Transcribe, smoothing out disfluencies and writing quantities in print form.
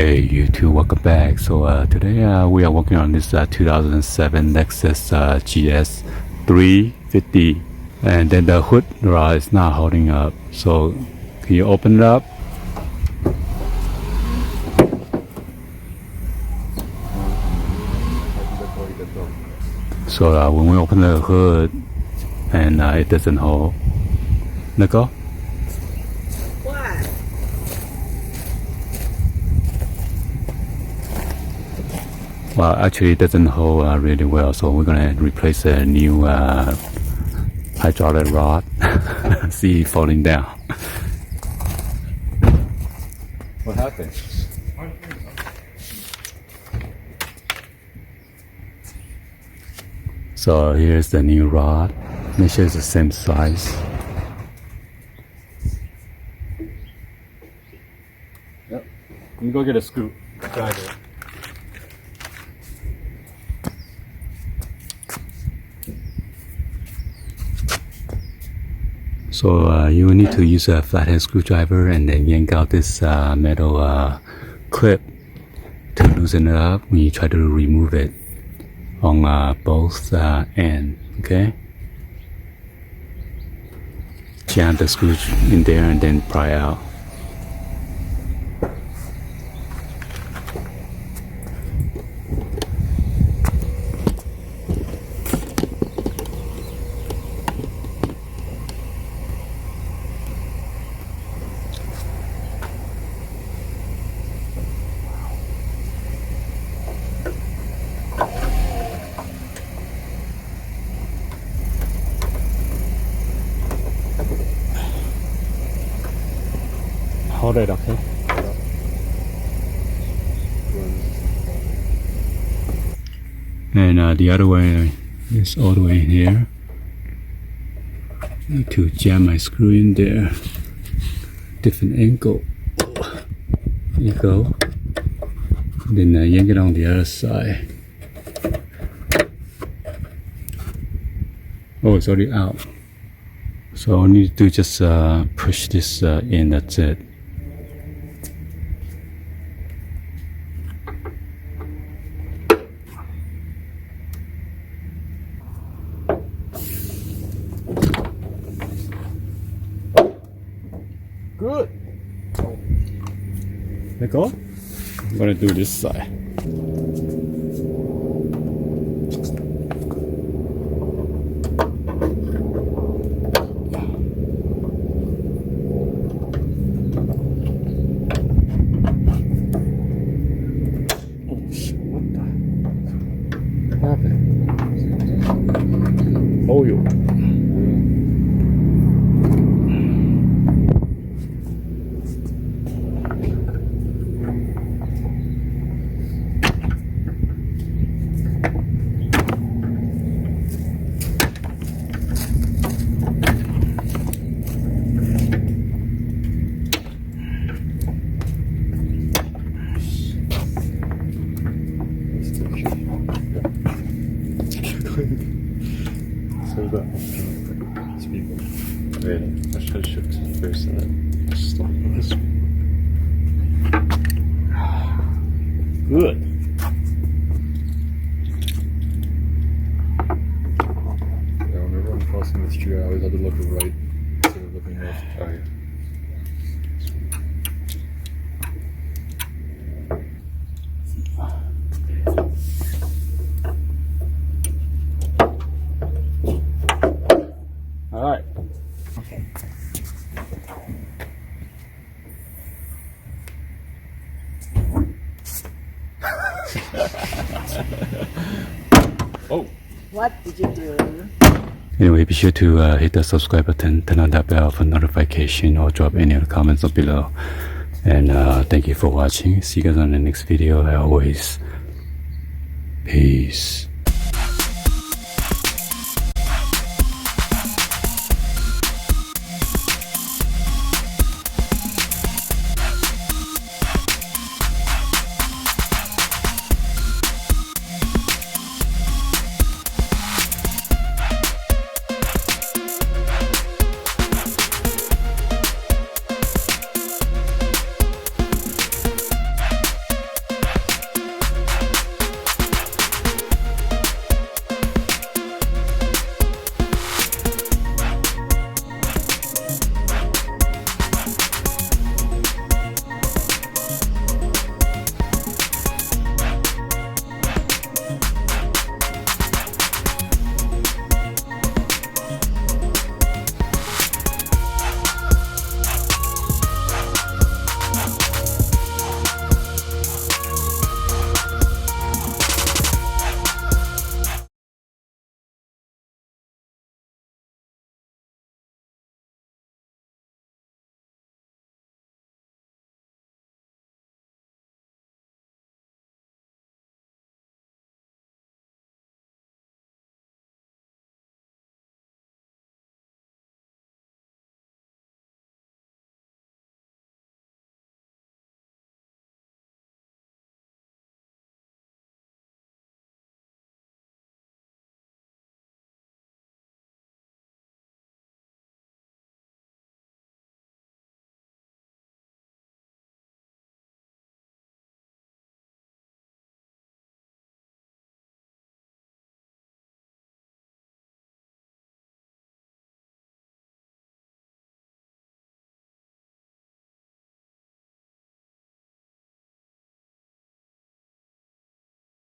Hey YouTube, welcome back. So today we are working on this 2007 Lexus GS 350, and then the hood is not holding up. So can you open it up? So when we open the hood and it doesn't hold, let go. Well, actually it doesn't hold really well, so we're gonna replace a new hydraulic rod. See it falling down. What happened? So here's the new rod. Make sure it's the same size. Yep. Let me go get a screwdriver. So you will need to use a flathead screwdriver and then yank out this metal clip to loosen it up when you try to remove it on both ends, okay? Jam the screw in there and then pry out. Hold it, okay? And the other way is all the way in here. Need to jam my screw in there. Different angle. There you go. Then yank it on the other side. Oh, it's already out. So all I need to do just push this in, that's it. Good. Let go. I'm gonna do this side. Oh shit! What the? What happened? Oh, you. Really? I should first and then stop this. Good. Yeah, whenever I'm crossing the street, I always have to look right instead of looking left. Oh, yeah. All right. Okay. Oh. What did you do? Anyway, be sure to hit the subscribe button, turn on that bell for notification, or drop any other comments up below. And thank you for watching. See you guys on the next video. As always, peace.